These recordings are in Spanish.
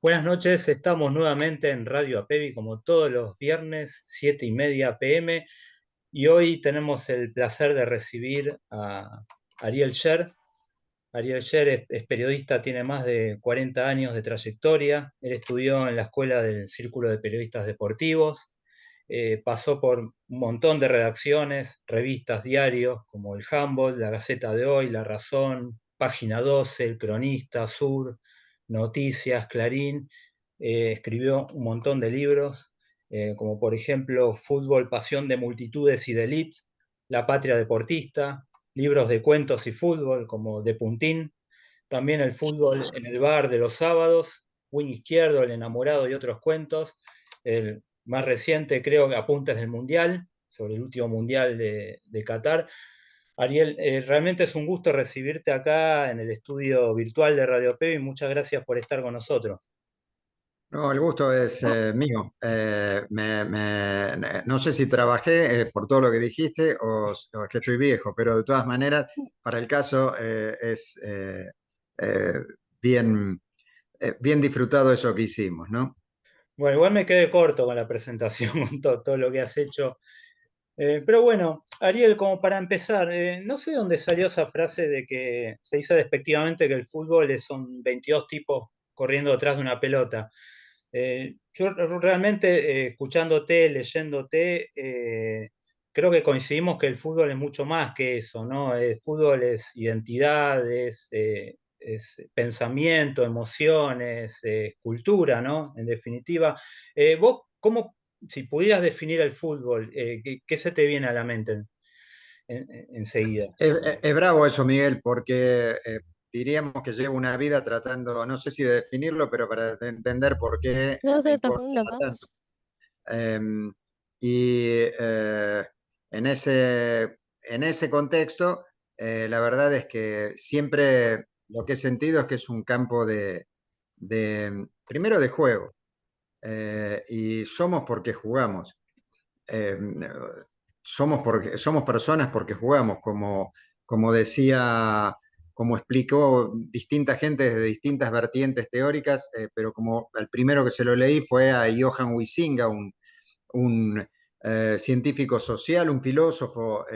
Buenas noches, estamos nuevamente en Radio Apevi como todos los viernes, 7:30 p.m. Y hoy tenemos el placer de recibir a Ariel Sher. Ariel Sher es periodista, tiene más de 40 años de trayectoria. Él estudió en la escuela del Círculo de Periodistas Deportivos. Pasó por un montón de redacciones, revistas, diarios como El Humboldt, La Gaceta de Hoy, La Razón, Página 12, El Cronista, Sur, Noticias, Clarín. Escribió un montón de libros, como por ejemplo Fútbol, Pasión de Multitudes y de Elites, La Patria Deportista, libros de cuentos y fútbol como De Puntín, también el fútbol en el bar de los sábados, Wing Izquierdo, El Enamorado y otros cuentos. El más reciente, creo que Apuntes del Mundial, sobre el último Mundial de Qatar. Ariel, realmente es un gusto recibirte acá en el estudio virtual de Radio P y muchas gracias por estar con nosotros. No, el gusto es mío. No sé si trabajé por todo lo que dijiste o es que estoy viejo, pero de todas maneras, para el caso es eh, bien, bien disfrutado eso que hicimos, ¿no? Bueno, igual me quedé corto con la presentación, con todo lo que has hecho. Pero bueno, Ariel, como para empezar, no sé dónde salió esa frase de que se dice despectivamente que el fútbol son 22 tipos corriendo detrás de una pelota. Yo realmente, escuchándote, leyéndote, creo que coincidimos que el fútbol es mucho más que eso, ¿no? El fútbol es identidad, es pensamiento, emociones, cultura, ¿no? En definitiva. ¿Vos cómo, si pudieras definir el fútbol, qué se te viene a la mente enseguida? Es bravo eso, Miguel, porque diríamos que llevo una vida tratando, no sé si de definirlo, pero para entender por qué No me sé, importa tampoco capaz. tanto. Em, y en ese contexto, la verdad es que siempre lo que he sentido es que es un campo primero de juego, y somos porque jugamos. Em, somos personas porque jugamos, como decía, como explicó distinta gente desde distintas vertientes teóricas, pero como el primero que se lo leí fue a Johan Huizinga, un científico social, un filósofo,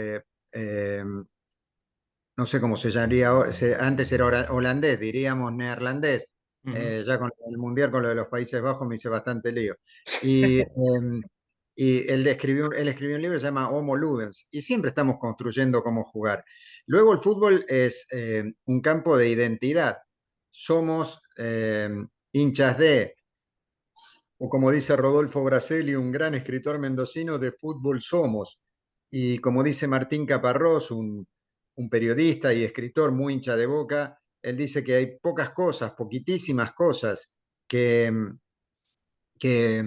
no sé cómo se llamaría, antes era holandés, diríamos neerlandés, Ujú. ya con el mundial, con lo de los Países Bajos me hice bastante lío. Y él escribió un libro que se llama Homo Ludens, y siempre estamos construyendo cómo jugar. Luego el fútbol es un campo de identidad. Somos hinchas de, o como dice Rodolfo Braselli, un gran escritor mendocino, de fútbol somos. Y como dice Martín Caparrós, un periodista y escritor muy hincha de Boca, él dice que hay pocas cosas, poquitísimas cosas, que, que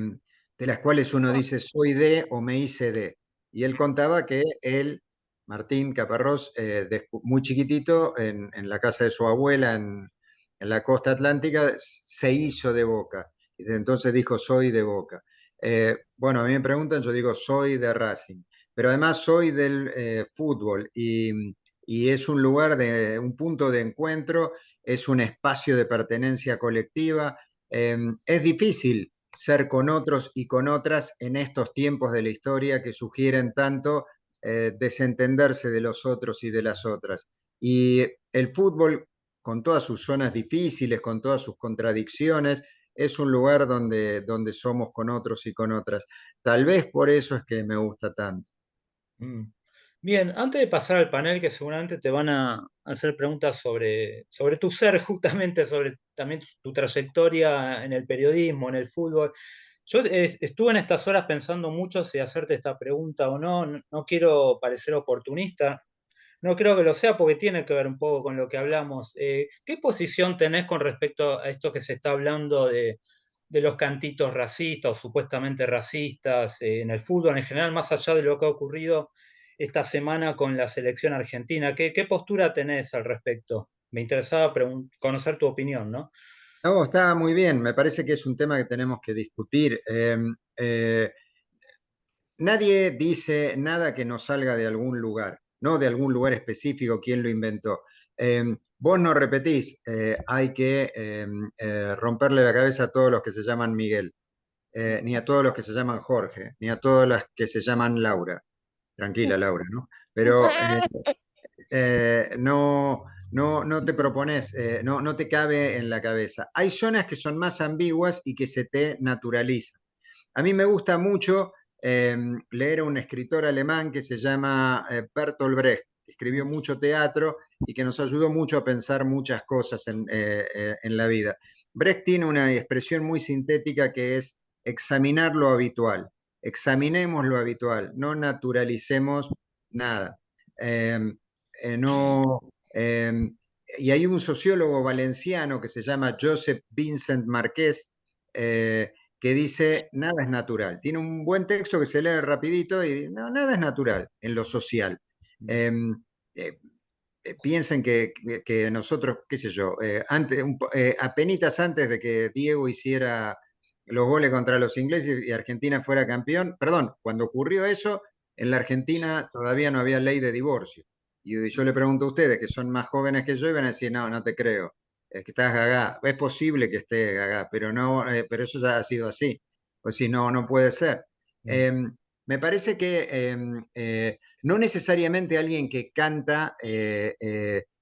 de las cuales uno dice soy de o me hice de. Y él contaba que él, Martín Caparrós, muy chiquitito, en la casa de su abuela en la costa atlántica, se hizo de Boca. Y desde entonces dijo soy de Boca. Bueno, a mí me preguntan, yo digo soy de Racing. Pero además soy del fútbol, y es un lugar, un punto de encuentro, es un espacio de pertenencia colectiva. Es difícil ser con otros y con otras en estos tiempos de la historia que sugieren tanto desentenderse de los otros y de las otras. Y el fútbol, con todas sus zonas difíciles, con todas sus contradicciones, es un lugar donde somos con otros y con otras. Tal vez por eso es que me gusta tanto. Mm. Bien, antes de pasar al panel, que seguramente te van a hacer preguntas sobre tu ser, justamente sobre también tu trayectoria en el periodismo, en el fútbol. Yo estuve en estas horas pensando mucho si hacerte esta pregunta o no. No quiero parecer oportunista, no creo que lo sea porque tiene que ver un poco con lo que hablamos. ¿Qué posición tenés con respecto a esto que se está hablando de los cantitos racistas o supuestamente racistas en el fútbol en general, más allá de lo que ha ocurrido esta semana con la selección argentina? ¿Qué postura tenés al respecto? Me interesaba conocer tu opinión, ¿no? No, está muy bien, me parece que es un tema que tenemos que discutir. Nadie dice nada que no salga de algún lugar, no de algún lugar específico, quién lo inventó. Vos no repetís, hay que romperle la cabeza a todos los que se llaman Miguel, ni a todos los que se llaman Jorge, ni a todas las que se llaman Laura. Tranquila, Laura, ¿no? Pero no, no te propones, no te cabe en la cabeza. Hay zonas que son más ambiguas y que se te naturalizan. A mí me gusta mucho leer a un escritor alemán que se llama Bertolt Brecht, que escribió mucho teatro y que nos ayudó mucho a pensar muchas cosas en la vida. Brecht tiene una expresión muy sintética que es examinar lo habitual. Examinemos lo habitual, no naturalicemos nada. Eh, no, y hay un sociólogo valenciano que se llama Josep Vincent Marqués, que dice, nada es natural. Tiene un buen texto que se lee rapidito y no, nada es natural en lo social. Eh, eh, Piensen que nosotros, qué sé yo, apenitas antes de que Diego hiciera los goles contra los ingleses y Argentina fuera campeón, perdón, cuando ocurrió eso, en la Argentina todavía no había ley de divorcio. Y yo le pregunto a ustedes, que son más jóvenes que yo, y van a decir, no, no te creo, es que estás gagá. Es posible que esté gagá, pero, no, pero eso ya ha sido así. Pues si no, no puede ser. Mm. Eh, Me parece que no necesariamente alguien que canta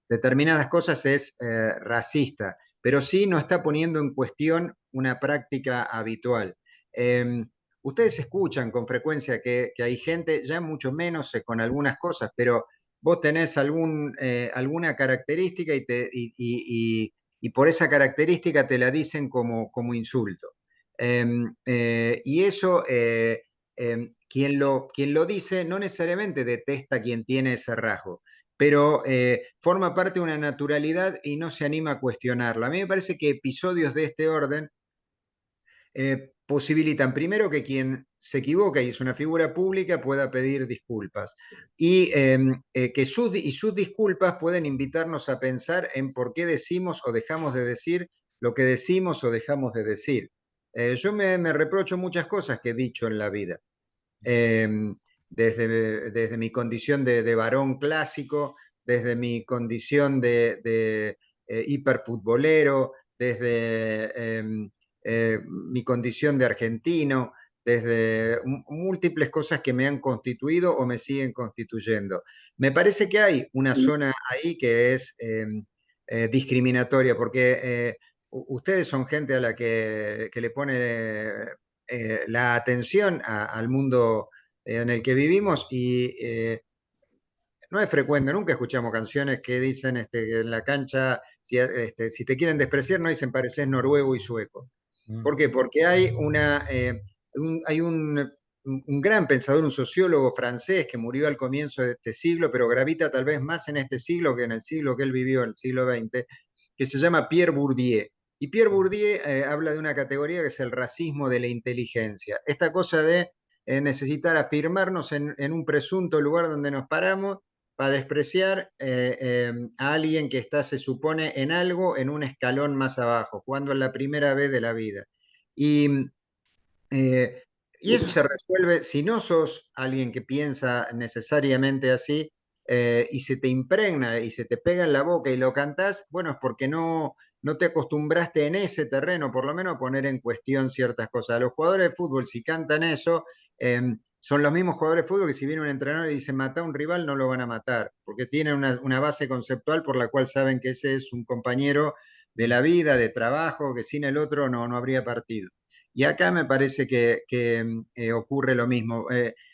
determinadas cosas es racista, pero sí no está poniendo en cuestión una práctica habitual. Eh, Ustedes escuchan con frecuencia que hay gente, ya mucho menos con algunas cosas, pero vos tenés alguna característica y por esa característica te la dicen como insulto. Y eso quien lo dice no necesariamente detesta a quien tiene ese rasgo, pero forma parte de una naturalidad y no se anima a cuestionarla. A mí me parece que episodios de este orden posibilitan primero que quien se equivoca y es una figura pública pueda pedir disculpas que sus disculpas pueden invitarnos a pensar en por qué decimos o dejamos de decir lo que decimos o dejamos de decir. Yo me reprocho muchas cosas que he dicho en la vida eh, desde mi condición de varón clásico, desde mi condición de hiperfutbolero, desde mi condición de argentino, desde múltiples cosas que me han constituido o me siguen constituyendo. Me parece que hay una zona ahí que es discriminatoria, porque ustedes son gente a la que le pone la atención al mundo en el que vivimos y no es frecuente, nunca escuchamos canciones que dicen que en la cancha, si te quieren despreciar, no dicen pareces noruego y sueco. Mm. ¿Por qué? Porque hay hay un gran pensador, un sociólogo francés que murió al comienzo de este siglo, pero gravita tal vez más en este siglo que en el siglo que él vivió, el siglo XX, que se llama Pierre Bourdieu. Y Pierre Bourdieu habla de una categoría que es el racismo de la inteligencia. Esta cosa de necesitar afirmarnos en un presunto lugar donde nos paramos para despreciar a alguien que está, se supone, en algo en un escalón más abajo, cuando es la primera vez de la vida. Y, eh, y eso se resuelve si no sos alguien que piensa necesariamente así y se te impregna y se te pega en la boca y lo cantás, bueno, es porque no te acostumbraste en ese terreno, por lo menos, a poner en cuestión ciertas cosas. A los jugadores de fútbol, si cantan eso, son los mismos jugadores de fútbol que si viene un entrenador y dice mata a un rival, no lo van a matar, porque tienen una base conceptual por la cual saben que ese es un compañero de la vida, de trabajo, que sin el otro no habría partido. Y acá me parece que ocurre lo mismo.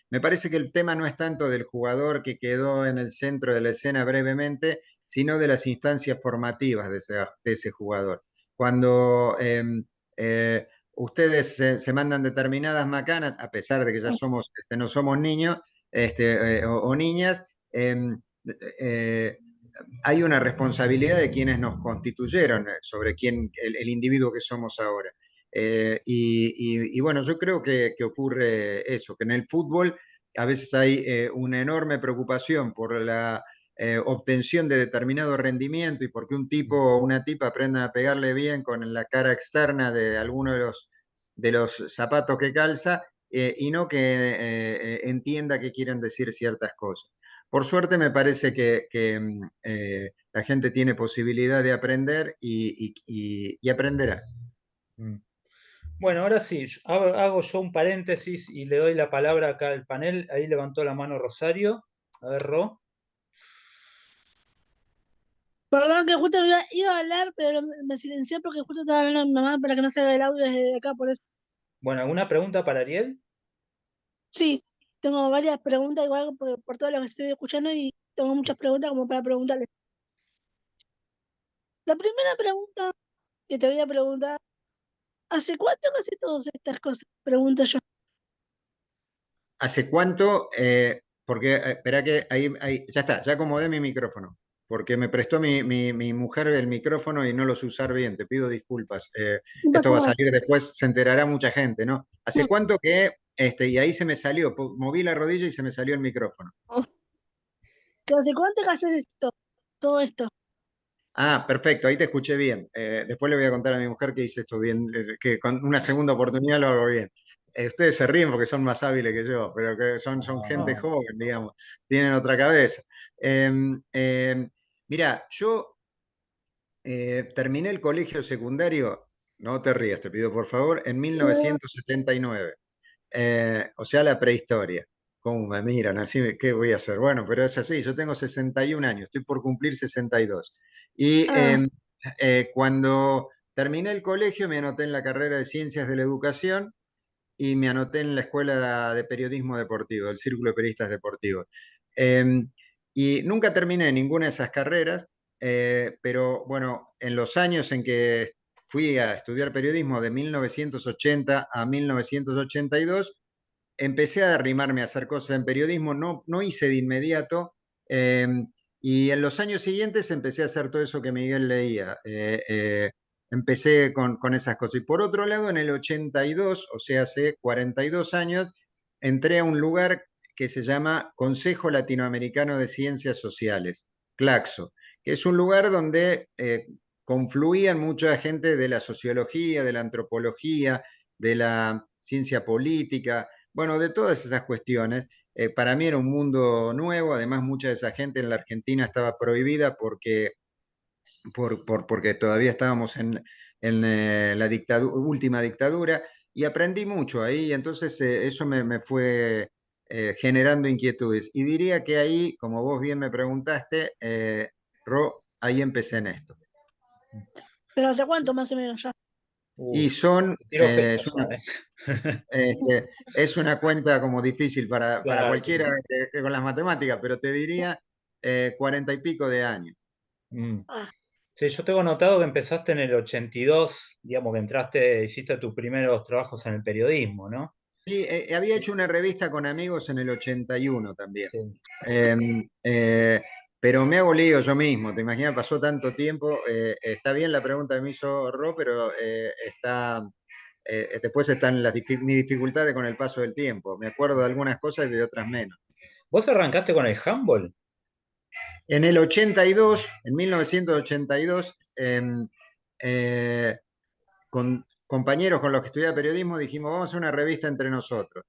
Me parece que el tema no es tanto del jugador que quedó en el centro de la escena brevemente, sino de las instancias formativas de ese jugador. Cuando ustedes se mandan determinadas macanas, a pesar de que ya somos, no somos niños o niñas, eh, hay una responsabilidad de quienes nos constituyeron sobre el individuo que somos ahora. Bueno, yo creo que ocurre eso, que en el fútbol a veces hay una enorme preocupación por la obtención de determinado rendimiento y porque un tipo o una tipa aprendan a pegarle bien con la cara externa de alguno de los zapatos que calza y no que entienda qué quieren decir ciertas cosas. Por suerte me parece la gente tiene posibilidad de aprender y aprenderá. Mm. Bueno, ahora sí, hago yo un paréntesis y le doy la palabra acá al panel. Ahí levantó la mano Rosario. A ver, Ro. Perdón que justo iba a hablar, pero me silencié porque justo estaba hablando a mi mamá para que no se vea el audio desde acá, por eso. Bueno, ¿alguna pregunta para Ariel? Sí, tengo varias preguntas igual por todo lo que estoy escuchando y tengo muchas preguntas como para preguntarle. La primera pregunta que te voy a preguntar, ¿hace cuánto que haces todas estas cosas? Pregunto yo. ¿Hace cuánto? Porque, espera que ya está, ya acomodé mi micrófono, porque me prestó mi mujer el micrófono y no lo sé usar bien, te pido disculpas. No Esto pasa va a nada. salir después, se enterará mucha gente, ¿no? ¿Hace cuánto que, y ahí se me salió, moví la rodilla y se me salió el micrófono? ¿Hace cuánto que haces esto? Todo esto. Ah, perfecto, ahí te escuché bien. Después le voy a contar a mi mujer que hice esto bien, que con una segunda oportunidad lo hago bien. Ustedes se ríen porque son más hábiles que yo, pero que son No, gente no. joven, digamos, tienen otra cabeza. Mira, yo terminé el colegio secundario, no te rías, te pido por favor, en 1979. O sea, la prehistoria. ¿Cómo me miran? Así, ¿qué voy a hacer? Bueno, pero es así, yo tengo 61 años, estoy por cumplir 62. Y Ah, cuando terminé el colegio me anoté en la carrera de Ciencias de la Educación y me anoté en la Escuela de Periodismo Deportivo, el Círculo de Periodistas Deportivos. Eh, y nunca terminé ninguna de esas carreras, pero bueno, en los años en que fui a estudiar periodismo de 1980 a 1982, empecé a arrimarme a hacer cosas en periodismo, no hice de inmediato, eh, y en los años siguientes empecé a hacer todo eso que Miguel leía. Empecé con esas cosas. Y por otro lado, en el 82, o sea, hace 42 años, entré a un lugar que se llama Consejo Latinoamericano de Ciencias Sociales, CLACSO, que es un lugar donde confluían mucha gente de la sociología, de la antropología, de la ciencia política, bueno, de todas esas cuestiones. Para mí era un mundo nuevo, además mucha de esa gente en la Argentina estaba prohibida porque todavía estábamos en la última dictadura y aprendí mucho ahí, entonces eso me fue generando inquietudes. Y diría que ahí, como vos bien me preguntaste, ahí empecé en esto. pero ¿hace cuánto más o menos ya? Y Te tiro fecha ya, ¿eh? es una cuenta como difícil para Claro, sí. cualquiera que con las matemáticas, pero te diría 40 y pico de años. Mm. Ah, Sí, yo tengo notado que empezaste en el 82, digamos que entraste, hiciste tus primeros trabajos en el periodismo, ¿no? Sí, había hecho una revista con amigos en el 81 también. Sí. Eh, eh, pero me hago lío yo mismo, te imaginas, pasó tanto tiempo. Está bien la pregunta que me hizo Ro, pero después están mis dificultades con el paso del tiempo. Me acuerdo de algunas cosas y de otras menos. ¿Vos arrancaste con el handball? En el 82, en 1982, con compañeros con los que estudiaba periodismo, dijimos, vamos a hacer una revista entre nosotros.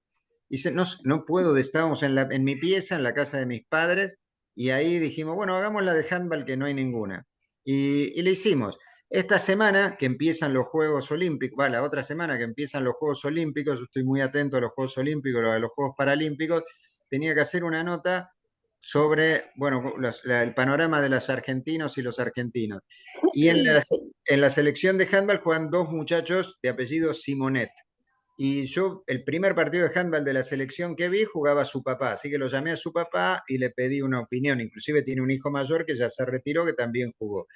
Y no puedo, estábamos en mi pieza, en la casa de mis padres, y ahí dijimos, bueno, hagamos la de handball que no hay ninguna. Y le hicimos. Esta semana que empiezan los Juegos Olímpicos, va, la otra semana que empiezan los Juegos Olímpicos, yo estoy muy atento a los Juegos Olímpicos, a los Juegos Paralímpicos, tenía que hacer una nota sobre, bueno, el panorama de los argentinos y los argentinos. Y en la selección de handball juegan dos muchachos de apellido Simonet. Y yo, el primer partido de handball de la selección que vi, jugaba su papá. Así que lo llamé a su papá y le pedí una opinión. Inclusive tiene un hijo mayor que ya se retiró, que también jugó.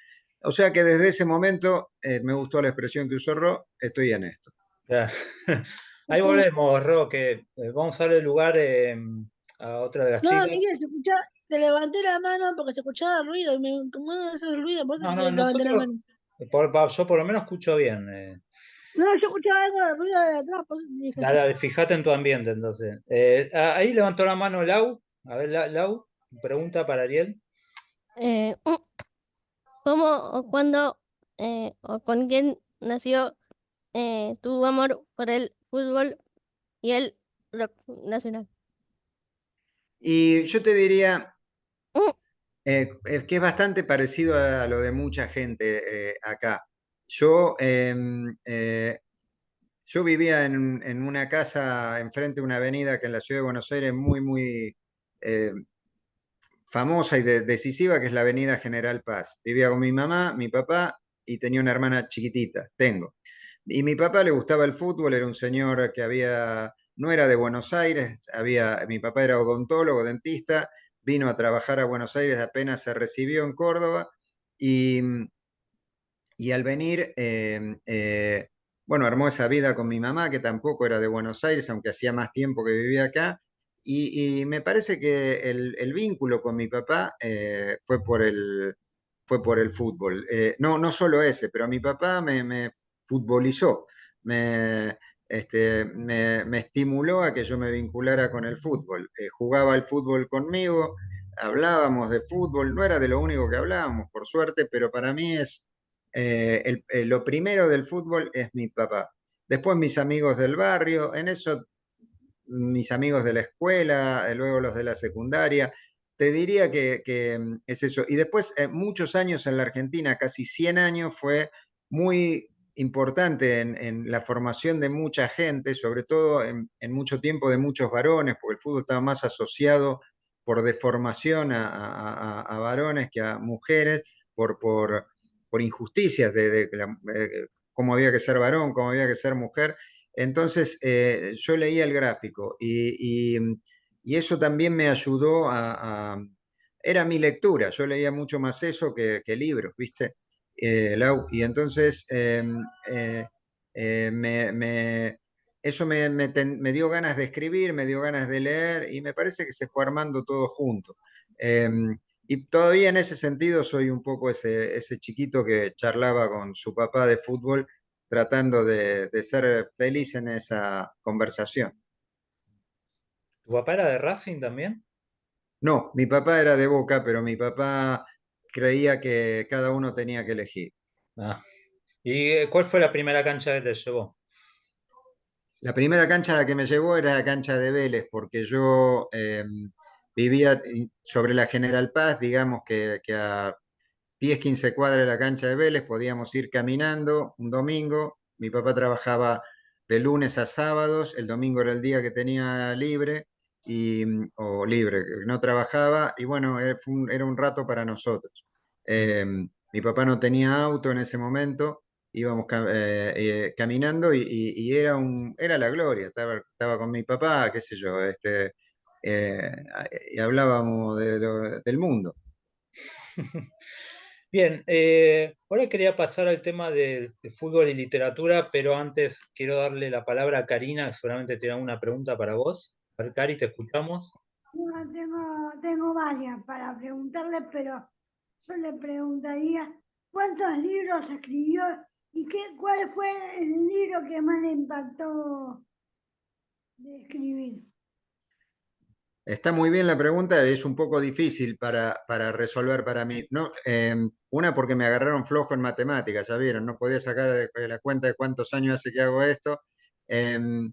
O sea que desde ese momento me gustó la expresión que usó Ro, estoy en esto. Claro. Ahí volvemos, Ro, que vamos a darle lugar a otra de las no, chicas. Miguel, te levanté la mano porque se escuchaba ruido y me como no hacer ruido, por eso No, no, te levanté la nosotros, mano. yo por lo menos escucho bien. No, yo escuchaba algo de ruido de atrás, por eso te dije así. Dale, fíjate en tu ambiente entonces. Ahí levantó la mano Lau. A ver, Lau, pregunta para Ariel. Eh, ¿Cómo o cuándo o con quién nació tu amor por el fútbol y el rock nacional? Y yo te diría, Es que es bastante parecido a lo de mucha gente acá. Yo, yo vivía en una casa enfrente de una avenida que en la ciudad de Buenos Aires es muy, muy eh, famosa y decisiva, que es la Avenida General Paz. Vivía con mi mamá, mi papá y tenía una hermana chiquitita, tengo. Y mi papá le gustaba el fútbol, era un señor que no era de Buenos Aires, mi papá era odontólogo, dentista, vino a trabajar a Buenos Aires apenas se recibió en Córdoba y, y al venir, bueno, armó esa vida con mi mamá, que tampoco era de Buenos Aires, aunque hacía más tiempo que vivía acá. Y me parece que el vínculo con mi papá fue por el fútbol. No, no solo ese, pero mi papá me futbolizó, me, me estimuló a que yo me vinculara con el fútbol. Jugaba al fútbol conmigo, hablábamos de fútbol, no era de lo único que hablábamos, por suerte, pero para mí es lo primero del fútbol es mi papá. Después mis amigos del barrio, en eso mis amigos de la escuela, luego los de la secundaria. Te diría que es eso. Y después muchos años en la Argentina, casi 100 años, fue muy importante en la formación de mucha gente, sobre todo en mucho tiempo de muchos varones, porque el fútbol estaba más asociado por deformación a varones que a mujeres, por injusticias cómo había que ser varón, cómo había que ser mujer. Entonces, yo leía el gráfico y eso también me ayudó Era mi lectura, yo leía mucho más eso que libros, ¿viste? Lau? Y entonces eh, eh, me, me- eso me dio ganas de escribir, me dio ganas de leer y me parece que se fue armando todo junto. Eh, y todavía en ese sentido soy un poco ese chiquito que charlaba con su papá de fútbol tratando de ser feliz en esa conversación. ¿Tu papá era de Racing también? No, mi papá era de Boca, pero mi papá creía que cada uno tenía que elegir. Ah. ¿Y cuál fue la primera cancha que te llevó? La primera cancha a la que me llevó era la cancha de Vélez, porque yo vivía sobre la General Paz, digamos que a 10, 15 cuadras de la cancha de Vélez, podíamos ir caminando un domingo. Mi papá trabajaba de lunes a sábados, el domingo era el día que tenía libre, o libre, que no trabajaba, y bueno, era un rato para nosotros. Mi papá no tenía auto en ese momento, íbamos caminando y era la gloria, estaba con mi papá, qué sé yo, eh, y hablábamos del mundo. Bien, ahora quería pasar al tema de fútbol y literatura, pero antes quiero darle la palabra a Karina, que seguramente tiene una pregunta para vos. A ver, Cari, te escuchamos. No, tengo varias para preguntarle, pero yo le preguntaría cuántos libros escribió y cuál fue el libro que más le impactó de escribir. Está muy bien la pregunta, es un poco difícil para resolver para mí. No, una porque me agarraron flojo en matemáticas, ya vieron, no podía sacar de la cuenta de cuántos años hace que hago esto. Em,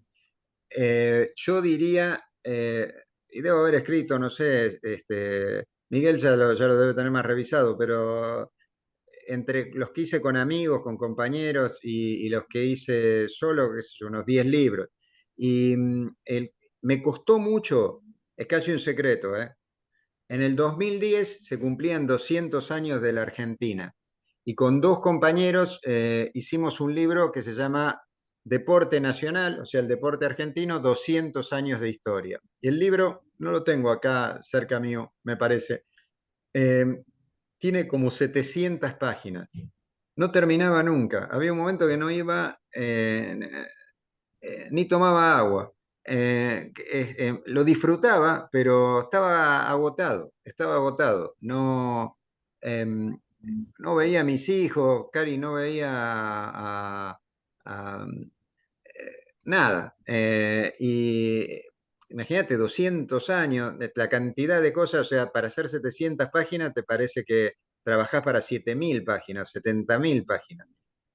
yo diría, y debo haber escrito, no sé, Miguel ya lo debe tener más revisado, pero entre los que hice con amigos, con compañeros y los que hice solo, qué sé yo, unos 10 libros. Y me costó mucho, es casi un secreto, ¿eh? En el 2010 se cumplían 200 años de la Argentina y con dos compañeros hicimos un libro que se llama Deporte Nacional, o sea, el deporte argentino, 200 años de historia. Y el libro, no lo tengo acá cerca mío, me parece, eh, tiene como 700 páginas. No terminaba nunca. Había un momento que no iba ni tomaba agua. Lo disfrutaba, pero estaba agotado, estaba agotado. No, no veía a mis hijos, Cari no veía a, nada. Y imagínate, 200 años, la cantidad de cosas, o sea, para hacer 700 páginas te parece que trabajás para 7.000 páginas, 70.000 páginas.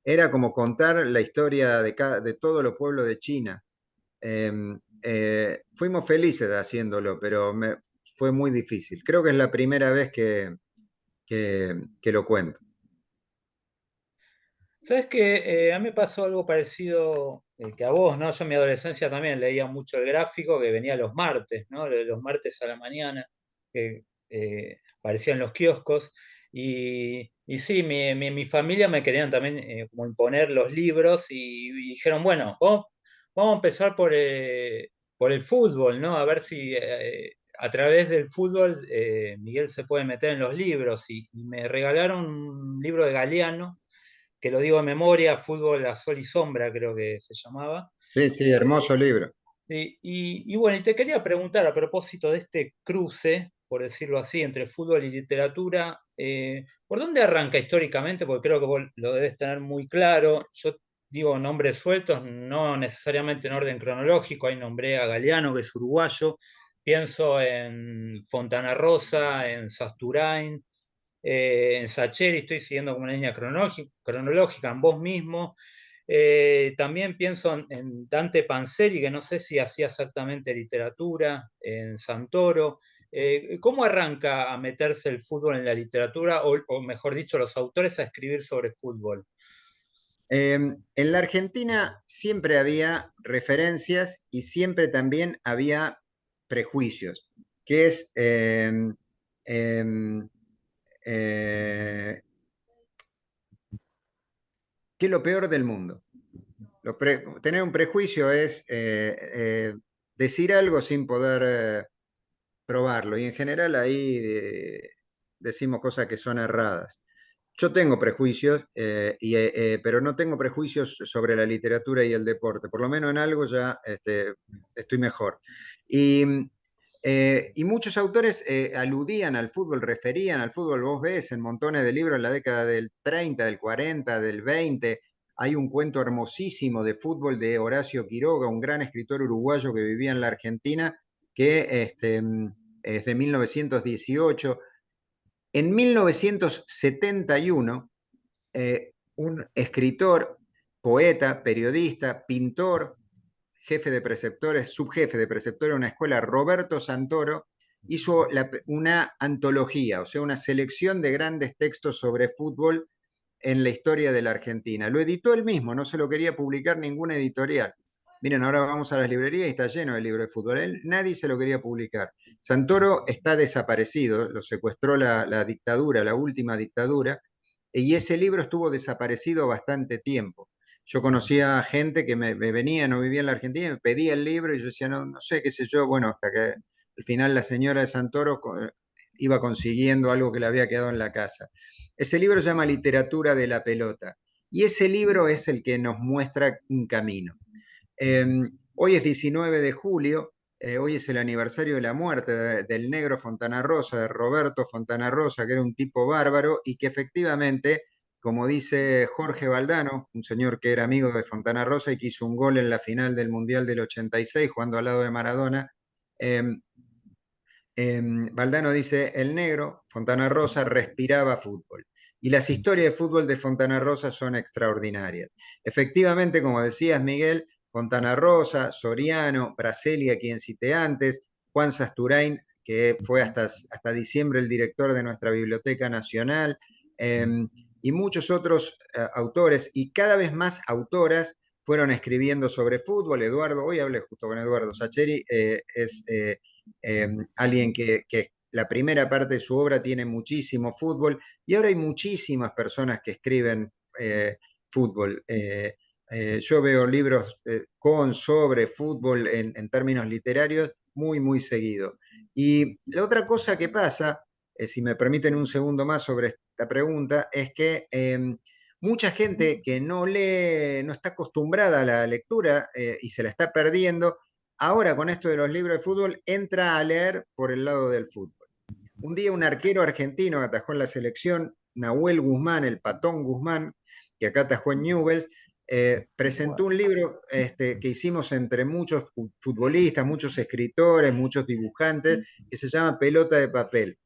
Era como contar la historia de todos los pueblos de China. Fuimos felices haciéndolo, pero fue muy difícil. Creo que es la primera vez que lo cuento. ¿Sabes que a mí me pasó algo parecido que a vos, ¿no? Yo en mi adolescencia también leía mucho el gráfico que venía los martes, ¿no? Los martes a la mañana, que aparecían en los kioscos. Y sí, mi familia me querían también como imponer los libros y dijeron, bueno, vamos a empezar por el fútbol, ¿no? A ver si a través del fútbol Miguel se puede meter en los libros. Y me regalaron un libro de Galeano que lo digo de memoria, Fútbol a Sol y Sombra, creo que se llamaba. Sí, sí, hermoso libro. Y bueno, y te quería preguntar a propósito de este cruce, por decirlo así, entre fútbol y literatura, ¿por dónde arranca históricamente? Porque creo que vos lo debes tener muy claro. Yo digo nombres sueltos, no necesariamente en orden cronológico, ahí nombré a Galeano, que es uruguayo, pienso en Fontana Rosa, en Sasturain, en Sacheri, estoy siguiendo como una línea cronológica, en vos mismo. También pienso en Dante Panzeri, que no sé si hacía exactamente literatura, en Santoro. ¿Cómo arranca a meterse el fútbol en la literatura, o mejor dicho, los autores a escribir sobre fútbol? En la Argentina siempre había referencias y siempre también había prejuicios, que es em, eh, que es lo peor del mundo. Tener un prejuicio es decir algo sin poder probarlo, y en general ahí decimos cosas que son erradas. Yo tengo prejuicios, pero no tengo prejuicios sobre la literatura y el deporte. Por lo menos en algo ya estoy mejor. Y muchos autores aludían al fútbol, referían al fútbol. Vos ves en montones de libros en la década del 30, del 40, del 20. Hay un cuento hermosísimo de fútbol de Horacio Quiroga, un gran escritor uruguayo que vivía en la Argentina, que es de 1918. En 1971, un escritor, poeta, periodista, pintor, jefe de preceptores, subjefe de preceptores de una escuela, Roberto Santoro, hizo una antología, o sea, una selección de grandes textos sobre fútbol en la historia de la Argentina. Lo editó él mismo, no se lo quería publicar ninguna editorial. Miren, ahora vamos a las librerías y está lleno de libros de fútbol. Nadie se lo quería publicar. Santoro está desaparecido, lo secuestró la dictadura, la última dictadura, y ese libro estuvo desaparecido bastante tiempo. Yo conocía gente que me venía, no vivía en la Argentina, y me pedía el libro y yo decía, no, no sé, qué sé yo, bueno, hasta que al final la señora de Santoro iba consiguiendo algo que le había quedado en la casa. Ese libro se llama Literatura de la Pelota, y ese libro es el que nos muestra un camino. Hoy es 19 de julio, hoy es el aniversario de la muerte del negro Fontana Rosa, de Roberto Fontana Rosa, que era un tipo bárbaro y que efectivamente, como dice Jorge Valdano, un señor que era amigo de Fontana Rosa y que hizo un gol en la final del Mundial del 86 jugando al lado de Maradona, eh, Valdano dice, el negro, Fontana Rosa, respiraba fútbol. Y las historias de fútbol de Fontana Rosa son extraordinarias. Efectivamente, como decías, Miguel, Fontana Rosa, Soriano, Braceli, a quien cité antes, Juan Sasturain, que fue hasta diciembre el director de nuestra Biblioteca Nacional, y muchos otros autores, y cada vez más autoras fueron escribiendo sobre fútbol. Eduardo, hoy hablé justo con Eduardo Sacheri, es alguien que la primera parte de su obra tiene muchísimo fútbol, y ahora hay muchísimas personas que escriben fútbol. Yo veo libros sobre fútbol en términos literarios muy, muy seguido. Y la otra cosa que pasa, si me permiten un segundo más sobre esta pregunta, es que mucha gente que no lee, no está acostumbrada a la lectura y se la está perdiendo, ahora con esto de los libros de fútbol entra a leer por el lado del fútbol. Un día un arquero argentino que atajó en la selección, Nahuel Guzmán, el Patón Guzmán, que acá atajó en Newell's, presentó un libro que hicimos entre muchos futbolistas, muchos escritores, muchos dibujantes, que se llama Pelota de Papel.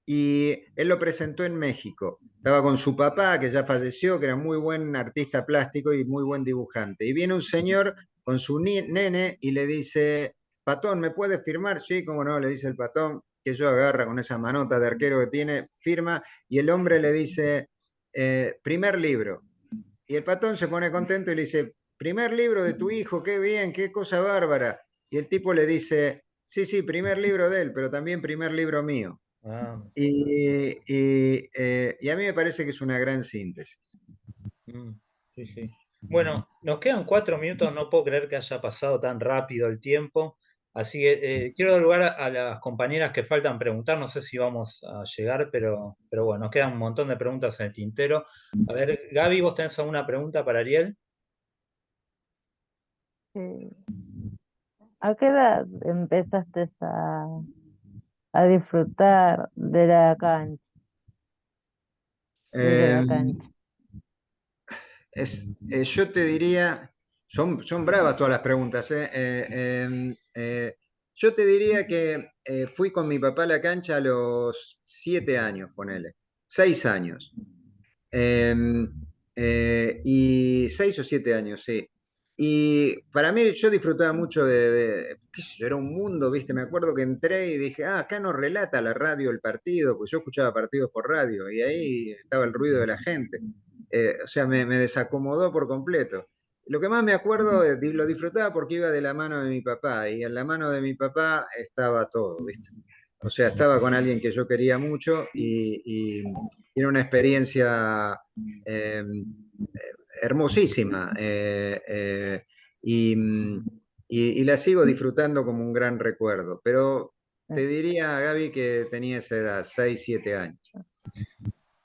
Y él lo presentó en México. Estaba con su papá, que ya falleció, que era muy buen artista plástico y muy buen dibujante. Y viene un señor con su nene y le dice, Patón, ¿me puedes firmar? Sí, cómo no, le dice el Patón. que yo, agarra con esa manota de arquero que tiene, firma, y el hombre le dice, primer libro. Y el patón se pone contento y le dice, primer libro de tu hijo, qué bien, qué cosa bárbara. Y el tipo le dice, sí, sí, primer libro de él, pero también primer libro mío. Ah, Y a mí me parece que es una gran síntesis. sí, sí. Bueno, nos quedan 4 minutos, no puedo creer que haya pasado tan rápido el tiempo. Así que quiero dar lugar a las compañeras que faltan preguntar. No sé si vamos a llegar, pero bueno, nos quedan un montón de preguntas en el tintero. A ver, Gaby, ¿vos tenés alguna pregunta para Ariel? ¿A qué edad empezaste a disfrutar de la cancha? Ir a la Eh, cancha. yo te diría, son bravas todas las preguntas, yo te diría que fui con mi papá a la cancha a los 7 años, ponele, 6 años. Y 6 o 7 años, sí. Y para mí, yo disfrutaba mucho qué sé yo, era un mundo, ¿viste? Me acuerdo que entré y dije, acá no relata la radio el partido, pues yo escuchaba partidos por radio y ahí estaba el ruido de la gente. O sea, me desacomodó por completo. Lo que más me acuerdo, lo disfrutaba porque iba de la mano de mi papá, y en la mano de mi papá estaba todo, ¿viste? O sea, estaba con alguien que yo quería mucho, y era una experiencia eh, hermosísima, y la sigo disfrutando como un gran recuerdo. Pero te diría, Gaby, que tenía esa edad, 6, 7 años.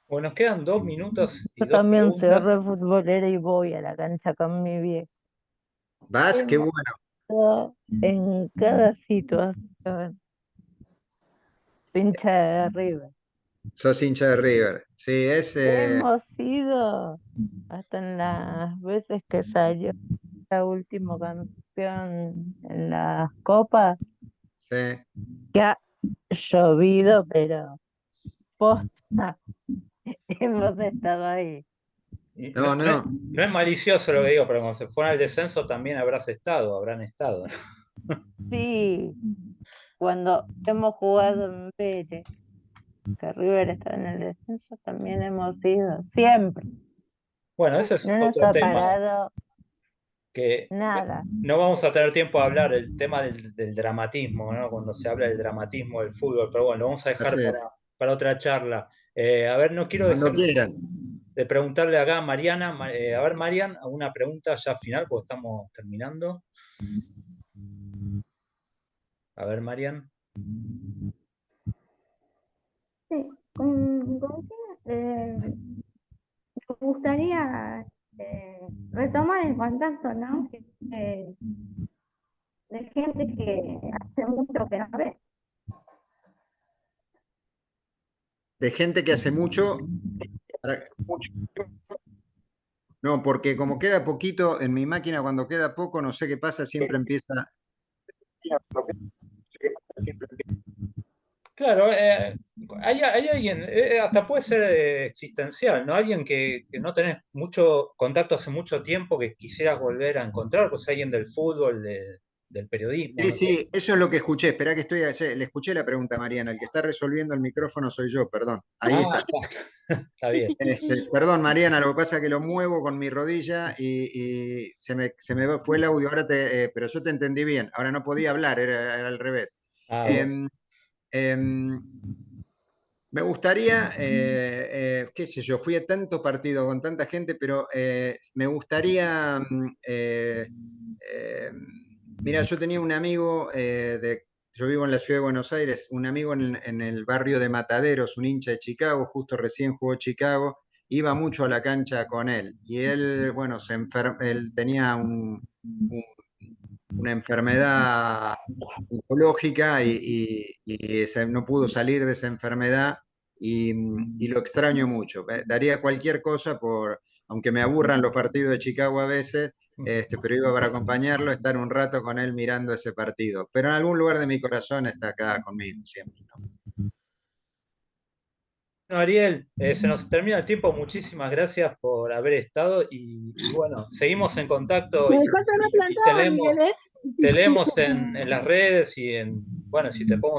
Bueno, nos quedan 2 minutos y Yo 2 también soy preguntas. re futbolera y voy a la cancha con mi viejo. ¿Vas? Qué Hemos bueno. estado en cada situación. Pincha de River. Sos hincha de River. Sí, Hemos ido hasta en las veces que salió el último campeón en las copas, sí. que ha llovido, pero posta, hemos estado ahí. Y No, no. no es malicioso lo que digo, pero cuando se fueron al descenso también habrán estado, ¿no? Sí, cuando hemos jugado en Vélez, que River está en el descenso, también hemos ido, siempre. Bueno, ese es No nos otro ha tema parado que nada. no vamos a tener tiempo de hablar, el tema del dramatismo, ¿no? Cuando se habla del dramatismo del fútbol, pero bueno, lo vamos a dejar Hacer, para otra charla. A ver, no quiero cuando dejar quieran. de preguntarle acá a Mariana. A ver, Marian, alguna pregunta ya final, porque estamos terminando. A ver, Marian. Sí, me gustaría retomar el contacto, ¿no? De gente que hace mucho que no ve. De gente que hace mucho. No, porque como queda poquito en mi máquina, cuando queda poco, no sé qué pasa, siempre empieza. Claro, hay alguien, hasta puede ser existencial, ¿no? Alguien que no tenés mucho contacto hace mucho tiempo que quisieras volver a encontrar, pues alguien del fútbol, del periodismo, Sí, no sé. sí, eso es lo que escuché. Esperá que le escuché la pregunta, Mariana. El que está resolviendo el micrófono soy yo, perdón. Ahí Ah, está. está bien. Perdón, Mariana, lo que pasa es que lo muevo con mi rodilla y fue el audio. Pero yo te entendí bien. Ahora no podía hablar, era al revés. Ah, bueno. Em, em, Me gustaría, qué sé yo, fui a tanto partido con tanta gente, pero me gustaría, mira, yo tenía un amigo, yo vivo en la ciudad de Buenos Aires, un amigo en el barrio de Mataderos, un hincha de Chicago, justo recién jugó Chicago, iba mucho a la cancha con él, y él, bueno, él tenía una enfermedad oncológica, no pudo salir de esa enfermedad, y lo extraño mucho. Daría cualquier cosa aunque me aburran los partidos de Chicago a veces, pero iba para acompañarlo, estar un rato con él mirando ese partido. Pero en algún lugar de mi corazón está acá conmigo siempre, ¿no? No, Ariel, se nos termina el tiempo. Muchísimas gracias por haber estado y bueno, seguimos en contacto Me y dejaste una te plantada, leemos, Miguel, ¿eh? te leemos en las redes y bueno, si te podemos